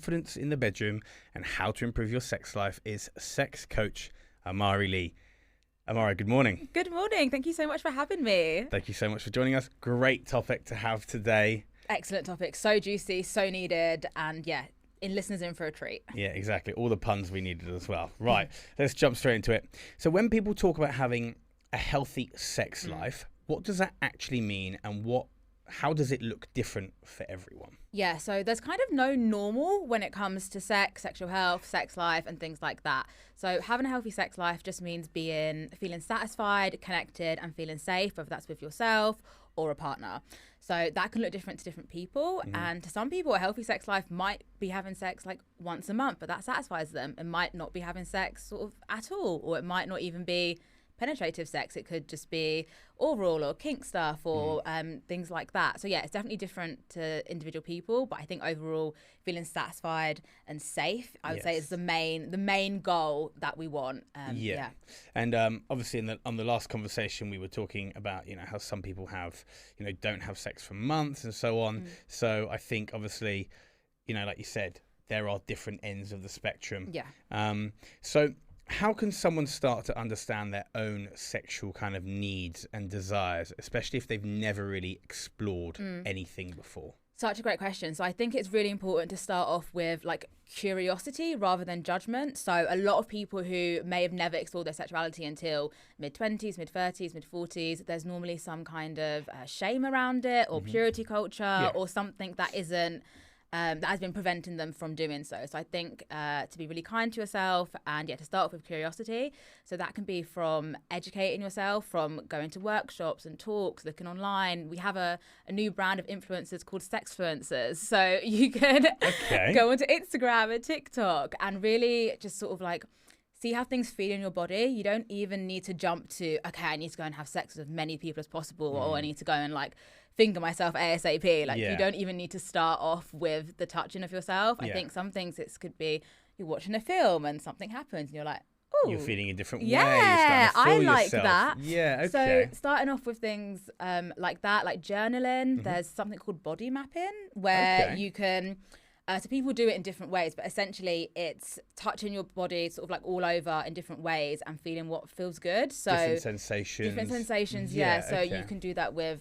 confidence in the bedroom and how to improve your sex life is sex coach Amari Leigh. Amari, good morning. Good morning. Thank you so much for having me. Thank you so much for joining us. Great topic to have today. Excellent topic. So juicy, so needed, and yeah, listeners in for a treat. Yeah, exactly. All the puns we needed as well. Right, let's jump straight into it. So when people talk about having a healthy sex life, what does that actually mean, and how does it look different for everyone? Yeah, so there's kind of no normal when it comes to sex, sexual health, sex life, and things like that. So having a healthy sex life just means feeling satisfied, connected, and feeling safe, whether that's with yourself or a partner. So that can look different to different people. And to some people, a healthy sex life might be having sex like once a month, but that satisfies them. It might not be having sex sort of at all, or it might not even be penetrative sex. It could just be oral or kink stuff or things like that. So yeah, it's definitely different to individual people, but I think overall feeling satisfied and safe, I would say, is the main goal that we want. Yeah. And obviously on the last conversation we were talking about, how some people don't have sex for months and so on. So I think obviously, like you said, there are different ends of the spectrum. Yeah. So how can someone start to understand their own sexual kind of needs and desires, especially if they've never really explored anything before? Such a great question. So I think it's really important to start off with like curiosity rather than judgment. So a lot of people who may have never explored their sexuality until mid-20s, mid-30s, mid-40s, there's normally some kind of shame around it or purity culture or something that isn't that has been preventing them from doing so. So I think to be really kind to yourself and to start off with curiosity. So that can be from educating yourself, from going to workshops and talks, looking online. We have a new brand of influencers called sexfluencers. So you can go onto Instagram and TikTok and really just sort of like see how things feel in your body. You don't even need to jump to, okay, I need to go and have sex with as many people as possible or I need to go and like finger myself ASAP. Like you don't even need to start off with the touching of yourself. I think some things it could be you're watching a film and something happens and you're like, oh, you're feeling a different way. Yeah, I like yourself. that. Yeah, okay. So starting off with things like that, like journaling, there's something called body mapping where you can, so people do it in different ways, but essentially it's touching your body sort of like all over in different ways and feeling what feels good. So different sensations. Yeah. So you can do that with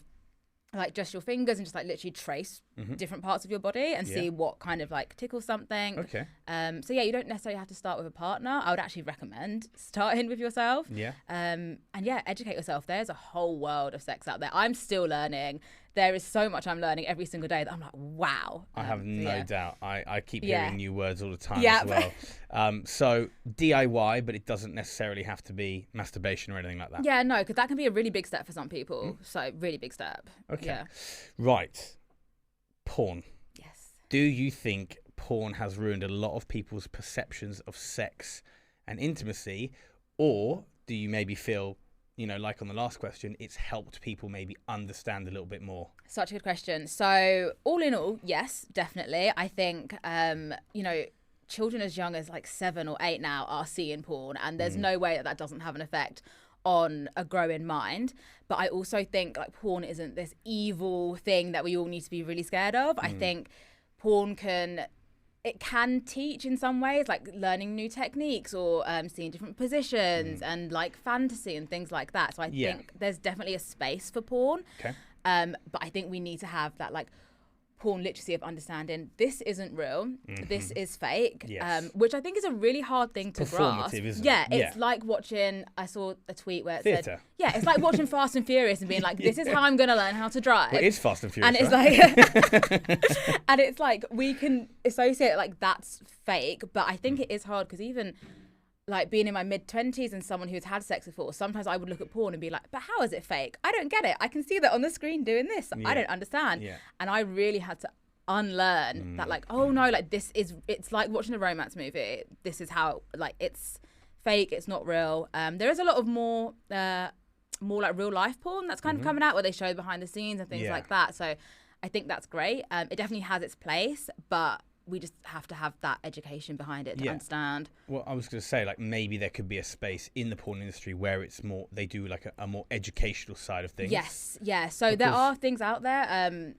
like just your fingers and just like literally trace different parts of your body and see what kind of like tickles something. Okay. So yeah, you don't necessarily have to start with a partner. I would actually recommend starting with yourself. Yeah. And yeah, educate yourself. There's a whole world of sex out there. I'm still learning. There is so much I'm learning every single day that I'm like, wow. I have no doubt. I keep hearing new words all the time as well. So DIY, but it doesn't necessarily have to be masturbation or anything like that. Yeah, no, because that can be a really big step for some people. So really big step. Okay. Yeah. Right. Porn. Yes. Do you think porn has ruined a lot of people's perceptions of sex and intimacy, or do you maybe feel, like on the last question, it's helped people maybe understand a little bit more? Such a good question. So all in all, yes, definitely. I think, children as young as like 7 or 8 now are seeing porn, and there's no way that doesn't have an effect on a growing mind. But I also think like porn isn't this evil thing that we all need to be really scared of. I think porn can teach in some ways, like learning new techniques or seeing different positions and like fantasy and things like that. So I think there's definitely a space for porn. Okay. But I think we need to have that like porn literacy of understanding this isn't real, this is fake, which I think is a really hard thing to grasp. Isn't it? Yeah, it's like watching, I saw a tweet where it Theatre. said, it's like watching Fast and Furious and being like, this is how I'm going to learn how to drive. Well, it is Fast and Furious, and it's right? and it's like, we can associate it like that's fake, but I think it is hard because even like being in my mid-20s and someone who's had sex before, sometimes I would look at porn and be like, but how is it fake? I don't get it. I can see that on the screen doing this. I don't understand. And I really had to unlearn that, like, oh no, like it's like watching a romance movie. This is how, like, it's fake, it's not real. There is a lot of more like real life porn that's kind of coming out where they show behind the scenes and things like that. So I think that's great. It definitely has its place, but we just have to have that education behind it to understand. Well, I was going to say, like, maybe there could be a space in the porn industry where it's more, they do like a more educational side of things. Yes, yeah. So there are things out there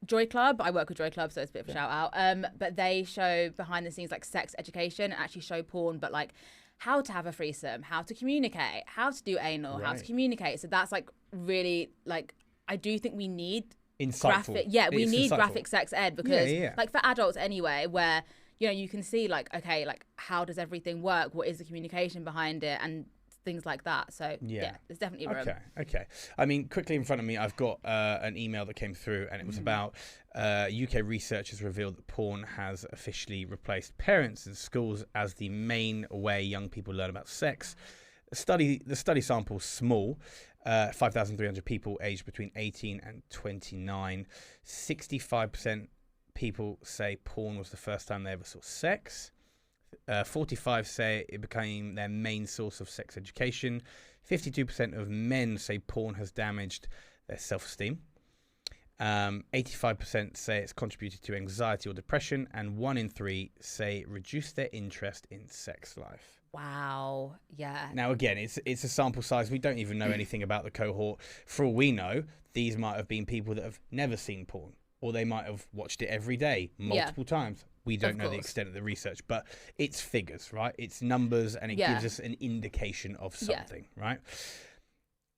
Joy Club. I work with Joy Club, so it's a bit of a shout out. But they show behind the scenes like sex education and actually show porn, but like how to have a threesome, how to communicate, how to do anal, how to communicate. So that's like really like, I do think we need insightful. We need graphic sex ed because like for adults anyway, where, you know, you can see like, okay, like how does everything work? What is the communication behind it? And things like that. So yeah, there's definitely room. Okay. I mean, quickly in front of me, I've got an email that came through, and it was about UK research has revealed that porn has officially replaced parents in schools as the main way young people learn about sex. The study sample's small, 5,300 people aged between 18 and 29. 65% people say porn was the first time they ever saw sex. 45 say it became their main source of sex education. 52% of men say porn has damaged their self-esteem. 85% say it's contributed to anxiety or depression, and 1 in 3 say it reduced their interest in sex life. Wow. Yeah. Now, again, it's a sample size. We don't even know anything about the cohort. For all we know, these might have been people that have never seen porn, or they might have watched it every day, multiple times. We don't know the extent of the research, but it's figures, right? It's numbers, and it gives us an indication of something, right?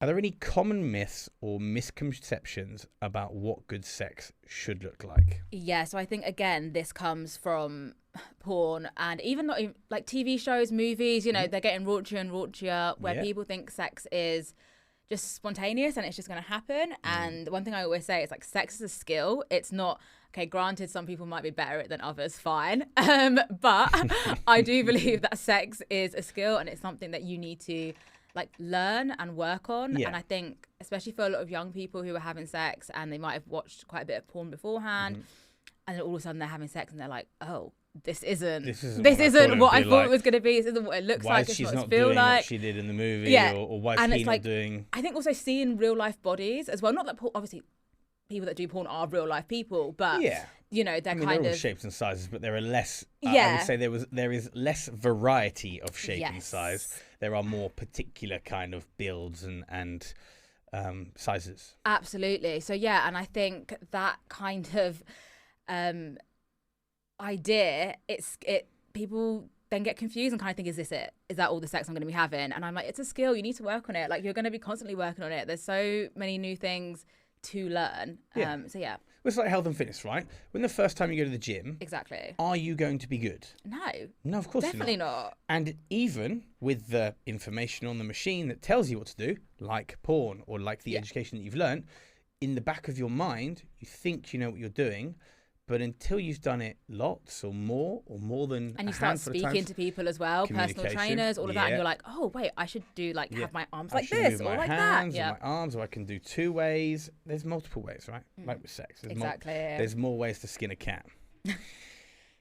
Are there any common myths or misconceptions about what good sex should look like? Yeah, so I think, again, this comes from porn and even like TV shows, movies, you know, they're getting raunchier and raunchier, where people think sex is just spontaneous and it's just going to happen. And one thing I always say is like, sex is a skill. It's not, okay, granted, some people might be better at it than others, fine. But I do believe that sex is a skill and it's something that you need to like learn and work on. And I think, especially for a lot of young people who are having sex and they might have watched quite a bit of porn beforehand, and then all of a sudden they're having sex and they're like, oh, this isn't what I thought it was going to be. This isn't what it looks like. It's she's not not doing like. What she did in the movie, or why is he not doing. I think also seeing real life bodies as well. Not that obviously people that do porn are real life people, but you know, they're they're all shapes and sizes, but there are less. I would say there is less variety of shape and size. There are more particular kind of builds and sizes. Absolutely. So yeah, and I think that kind of idea, people then get confused and kind of think, is this it? Is that all the sex I'm going to be having? And I'm like, it's a skill. You need to work on it. Like, you're going to be constantly working on it. There's so many new things to learn. So yeah. Well, it's like health and fitness, right? When the first time you go to the gym, exactly, are you going to be good? No, of course definitely not. And even with the information on the machine that tells you what to do, like porn or like the education that you've learned, in the back of your mind, you think you know what you're doing, but until you've done it lots or more than and you start speaking to people as well, personal trainers, all of that, and you're like, oh wait, I should do like have my arms like this or like that. Yeah, my arms, or I can do 2 ways. There's multiple ways, right? Like with sex, there's more ways to skin a cat.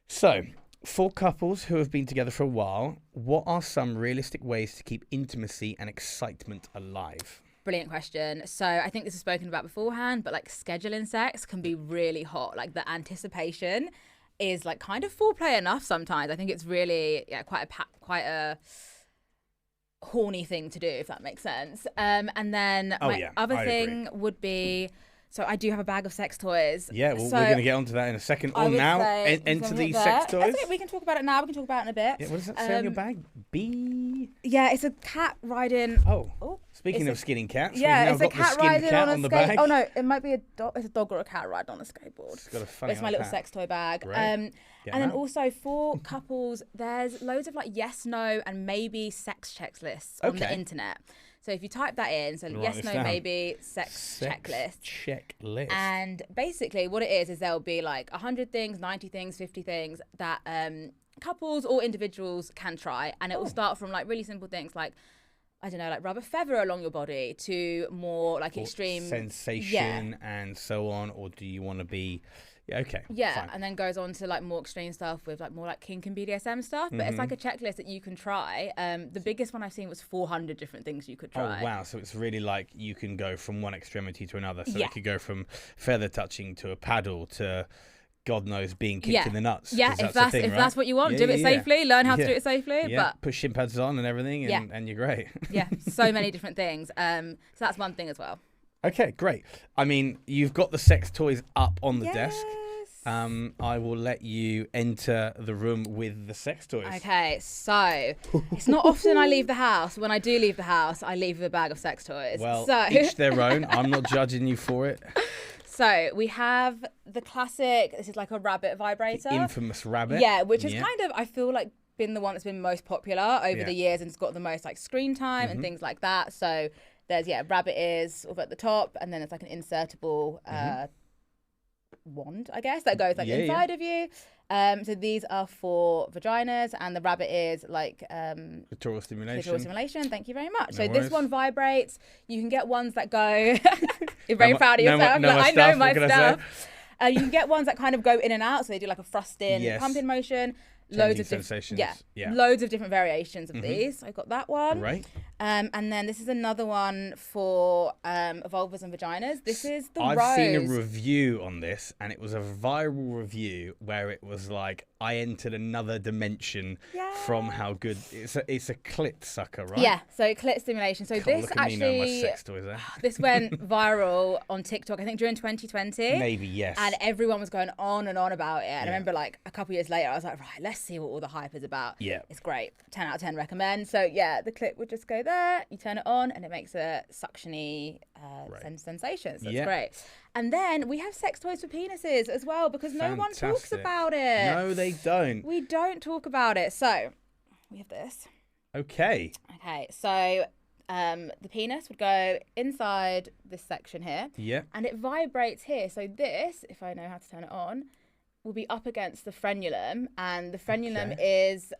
So, for couples who have been together for a while, what are some realistic ways to keep intimacy and excitement alive? Brilliant question. So I think this was spoken about beforehand, but like scheduling sex can be really hot. Like the anticipation is like kind of foreplay enough sometimes. I think it's really quite a horny thing to do, if that makes sense. And then my other thing would be, so I do have a bag of sex toys. Yeah, well, we're going to get onto that in a second. Or now, enter these sex toys. I think we can talk about it now. We can talk about it in a bit. Yeah, what does that say on your bag? B? Yeah, it's a cat riding. Oh. Speaking of skinning cats, yeah, it's a cat riding on a skateboard. Oh no, it might be a dog. It's a dog or a cat riding on a skateboard. It's got a funny. It's my little sex toy bag. And then also for couples, there's loads of like yes, no, and maybe sex checklists on the internet. So if you type that in, so yes, no, maybe sex checklist. And basically what it is there'll be like 100 things, 90 things, 50 things that couples or individuals can try. And it will start from like really simple things like, I don't know, like rub a feather along your body to more like extreme sensation and so on. Or do you want to be... fine. And then goes on to like more extreme stuff with like more like kink and BDSM stuff. But it's like a checklist that you can try. The biggest one I've seen was 400 different things you could try. Oh wow! So it's really like you can go from one extremity to another. So it could go from feather touching to a paddle to God knows being kicked in the nuts. Yeah, if that's what you want, do it safely. Learn how to do it safely. Yeah. But put shin pads on and everything, and you're great. Yeah, so many different things. So that's one thing as well. Okay, great. I mean, you've got the sex toys up on the desk. I will let you enter the room with the sex toys. Okay, so it's not often I leave the house. When I do leave the house, I leave with a bag of sex toys. Well, so each their own. I'm not judging you for it. So we have the classic, this is like a rabbit vibrator. The infamous rabbit. Yeah, which is kind of, I feel like, been the one that's been most popular over the years and it's got the most like screen time and things like that. So there's, rabbit ears over at the top and then it's like an insertable wand, I guess, that goes like inside of you. So these are for vaginas and the rabbit ears like clitoral stimulation. Thank you very much. No so worries. this one vibrates. You can get ones that go you're very proud of yourself. I know my stuff. You can get ones that kind of go in and out, so they do like a thrusting pumping motion. Loads of sensations. Loads of different variations of these. I got that one. Right. And then this is another one for vulvas and vaginas. This is the Rose. I've seen a review on this, and it was a viral review where it was like, I entered another dimension from how good it's a clit sucker, right? Yeah, so clit stimulation. So this look at actually, me now, my sex toys there. This went viral on TikTok, I think during 2020. Maybe, yes. And everyone was going on and on about it. And I remember like a couple years later, I was like, right, let's see what all the hype is about. Yeah. It's great. 10 out of 10 recommend. So yeah, the clit would just go there, you turn it on and it makes a suctiony sensation. So it's great. And then we have sex toys for penises as well because no one talks about it. No, they don't. We don't talk about it. So we have this. Okay, so the penis would go inside this section here. Yeah. And it vibrates here. So this, if I know how to turn it on, will be up against the frenulum. And the frenulum is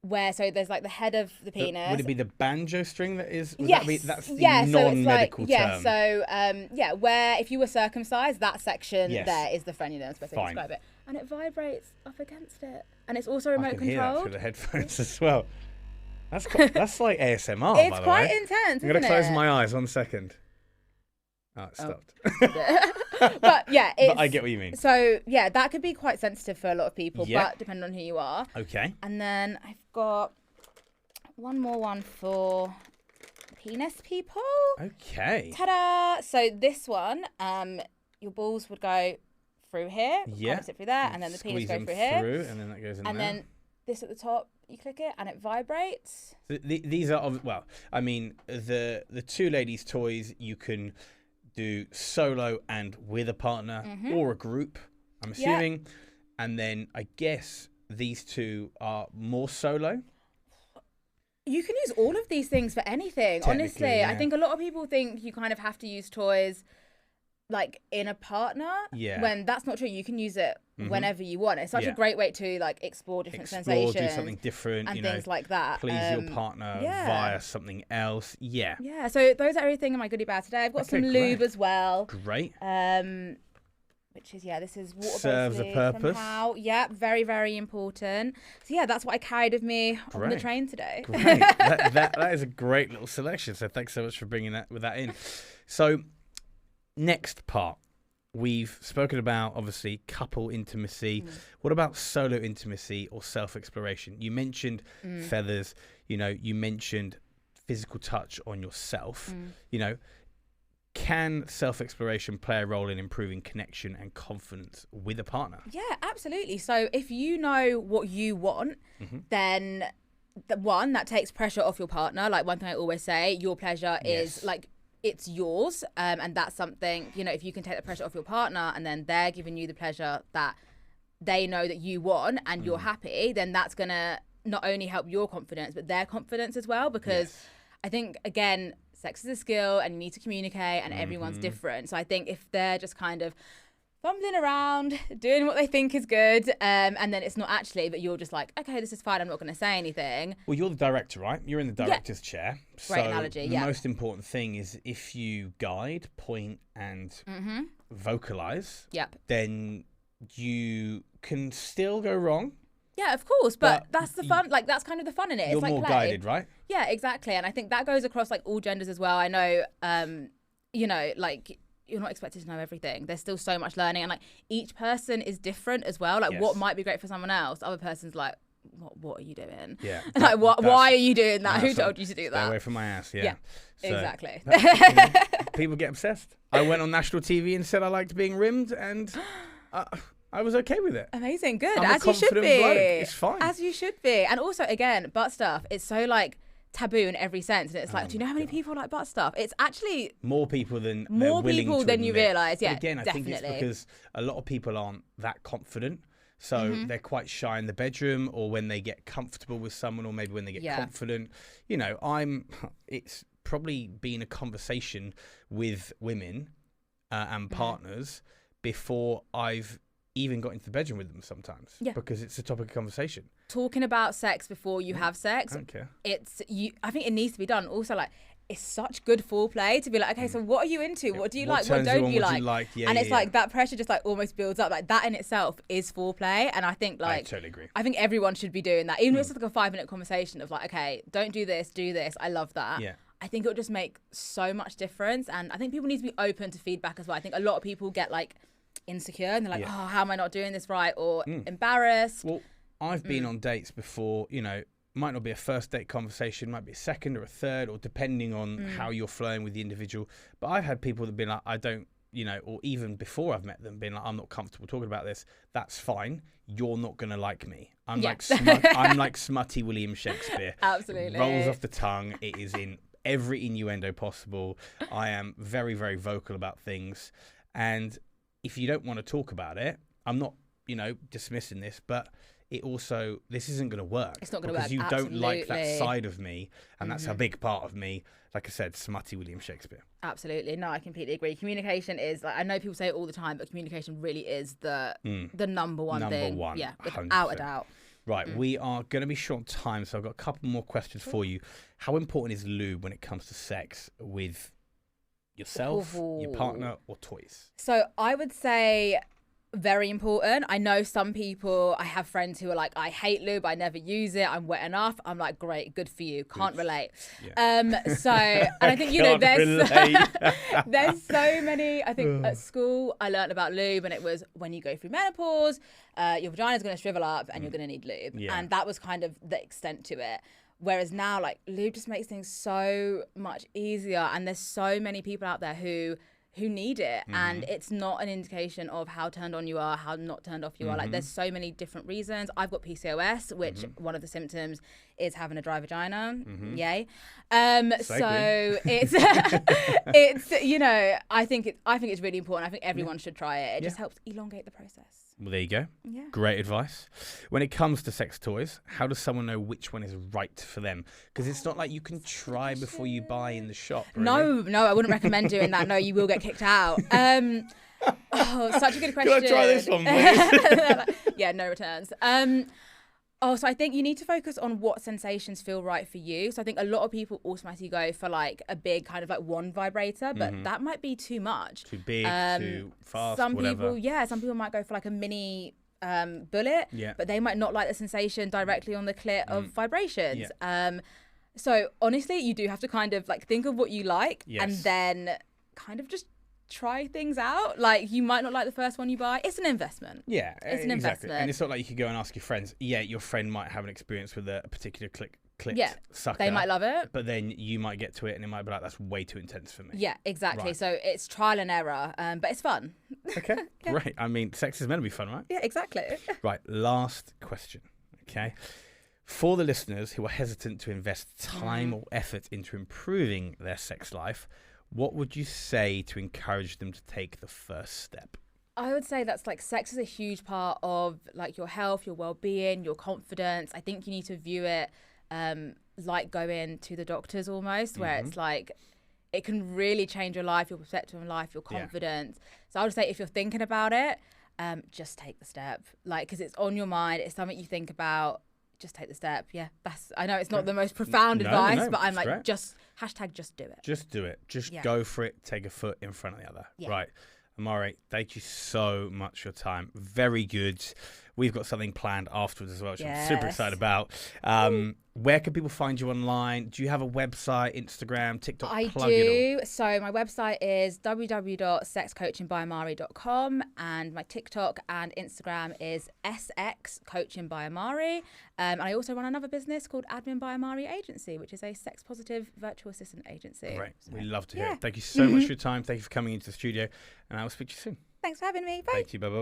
where, so there's like the head of the penis. Would it be the banjo string that is? That's the So non-medical term. Yeah, so where if you were circumcised, that section there is the frenulum, is the best way to describe it. And it vibrates up against it. And it's also remote controlled. I can hear that through the headphones as well. That's like ASMR, by the way. It's quite intense, I'm going to close my eyes 1 second. Oh, it stopped. But yeah, but I get what you mean. So yeah, that could be quite sensitive for a lot of people, but depending on who you are. Okay. And then I've got one more one for penis people. Okay. Ta-da! So this one, your balls would go through here, sit through there, and then the penis go through here. And then that goes in and there. then this at the top, you click it and it vibrates. These are, well, I mean, the two ladies' toys you can do solo and with a partner or a group, I'm assuming. And then I guess these two are more solo. You can use all of these things for anything, honestly. I think a lot of people think you kind of have to use toys like in a partner when that's not true. You can use it whenever you want. It's such a great way to like explore different sensations, do something different, and things like that. Please your partner via something else. Yeah. So those are everything in my goodie bag today. I've got some lube as well. Great. Which is this is water serves a purpose. Somehow. Yeah, very very important. So yeah, that's what I carried with me on the train today. Great. that is a great little selection. So thanks so much for bringing that in. So next part, we've spoken about obviously couple intimacy. What about solo intimacy or self-exploration? You mentioned feathers, you mentioned physical touch on yourself. Can self-exploration play a role in improving connection and confidence with a partner? Yeah, absolutely. So if you know what you want, then that takes pressure off your partner. Like one thing I always say, your pleasure is like, it's yours, and that's something, if you can take the pressure off your partner and then they're giving you the pleasure that they know that you want and you're happy, then that's going to not only help your confidence but their confidence as well, because I think, again, sex is a skill and you need to communicate and everyone's different. So I think if they're just kind of fumbling around, doing what they think is good, and then it's not actually, but you're just like, okay, this is fine, I'm not going to say anything. Well, you're the director, right? You're in the director's chair. Great analogy, the most important thing is if you guide, point, and vocalize, then you can still go wrong. Yeah, of course, but that's the fun. Like, that's kind of the fun in it. You're it's like more play. Guided, right? Yeah, exactly. And I think that goes across like all genders as well. I know, like, you're not expected to know everything. There's still so much learning, and like each person is different as well. Like what might be great for someone else, other person's like, what are you doing? Yeah. Like, why are you doing that? Who told you to do that? Stay away from my ass. Yeah. So, exactly. People get obsessed. I went on national TV and said I liked being rimmed, and I was okay with it. Amazing. Good. I'm As a you should be. confident bloke. It's fine. As you should be. And also, again, butt stuff. It's so like taboo in every sense, and it's like, do you know how many people like butt stuff? It's actually more people than you realise. Yeah, but again, I definitely. think it's because a lot of people aren't that confident, so they're quite shy in the bedroom, or when they get comfortable with someone, or maybe when they get confident. You know, it's probably been a conversation with women and partners before I've even got into the bedroom with them sometimes, because it's a topic of conversation. Talking about sex before you have sex, I don't care. I think it needs to be done. Also, like, it's such good foreplay to be like, okay, so what are you into? What do you like? What don't you like? Yeah, and it's like that pressure just like almost builds up. Like that in itself is foreplay. And I think like, I totally agree. I think everyone should be doing that. Even if it's like a 5-minute conversation of like, okay, don't do this, do this. I love that. Yeah. I think it would just make so much difference. And I think people need to be open to feedback as well. I think a lot of people get like insecure and they're like, oh, how am I not doing this right? Or embarrassed. Well, I've been on dates before, you know, might not be a first date conversation, might be a second or a third, or depending on how you're flowing with the individual. But I've had people that have been like, I don't, you know, or even before I've met them, being like, I'm not comfortable talking about this. That's fine. You're not going to like me. I'm like smutty William Shakespeare. Absolutely. Rolls off the tongue. It is in every innuendo possible. I am very, very vocal about things. And if you don't want to talk about it, I'm not, you know, dismissing this, but this isn't going to work. It's not going to work. Because you Absolutely. don't like that side of me, and that's a big part of me. Like I said, smutty William Shakespeare. Absolutely. No, I completely agree. Communication is, like, I know people say it all the time, but communication really is the number one thing. Number one. Yeah, 100%. without a doubt. Right, we are going to be short on time, so I've got a couple more questions for you. How important is lube when it comes to sex with yourself, your partner, or toys? So I would say very important. I know some people, I have friends who are like, I hate lube, I never use it, I'm wet enough. I'm like, great, good for you, can't relate. Yeah. So, and I think, you know, there's so many, I think at school I learned about lube, and it was when you go through menopause, your vagina's going to shrivel up and you're going to need lube. Yeah. And that was kind of the extent to it. Whereas now, like, lube just makes things so much easier, and there's so many people out there who need it, and it's not an indication of how turned on you are, how not turned off you are. Like, there's so many different reasons. I've got PCOS, which one of the symptoms is having a dry vagina. Yay. So it's it's, you know, I think it's really important. I think everyone should try it. It just helps elongate the process. Well, there you go. Yeah. Great advice. When it comes to sex toys, how does someone know which one is right for them? Because it's not like you can try before you buy in the shop. Really. No, I wouldn't recommend doing that. No, you will get kicked out. Such a good question. Can I try this one, please? Yeah, no returns. So I think you need to focus on what sensations feel right for you. So I think a lot of people automatically go for like a big kind of like one vibrator, but that might be too much. Too big, too fast, some whatever. Some people might go for like a mini bullet, but they might not like the sensation directly on the clit of vibrations. Yeah. So honestly, you do have to kind of like think of what you like and then kind of just try things out. Like, you might not like the first one you buy. It's an investment. Yeah, it's an investment. And it's not like you could go and ask your friends. Yeah, your friend might have an experience with a particular clit sucker. They might love it. But then you might get to it and it might be like, that's way too intense for me. Yeah, exactly. Right. So it's trial and error, but it's fun. Okay, great. I mean, sex is meant to be fun, right? Yeah, exactly. Right, last question, okay? For the listeners who are hesitant to invest time or effort into improving their sex life, what would you say to encourage them to take the first step? I would say that's like, sex is a huge part of like your health, your well-being, your confidence. I think you need to view it like going to the doctors almost, where it's like, it can really change your life, your perspective on life, your confidence. So I would say if you're thinking about it, just take the step. Like, because it's on your mind, it's something you think about. Just take the step. Yeah, I know it's not the most profound advice, but I'm like, great. Just do it. Just do it. Just go for it. Take a foot in front of the other. Yeah. Right. Amari, thank you so much for your time. Very good. we've got something planned afterwards as well, which I'm Yes. super excited about. Where can people find you online? Do you have a website, Instagram, TikTok? I Plug it all. do. So my website is www.sexcoachingbyamari.com, and my TikTok and Instagram is sxcoachingbyamari. And I also run another business called Admin by Amari Agency, which is a sex positive virtual assistant agency. Great. So, We love to hear yeah. it. Thank you so much for your time. Thank you for coming into the studio, and I will speak to you soon. Thanks for having me. Bye. Thank you. Bye-bye.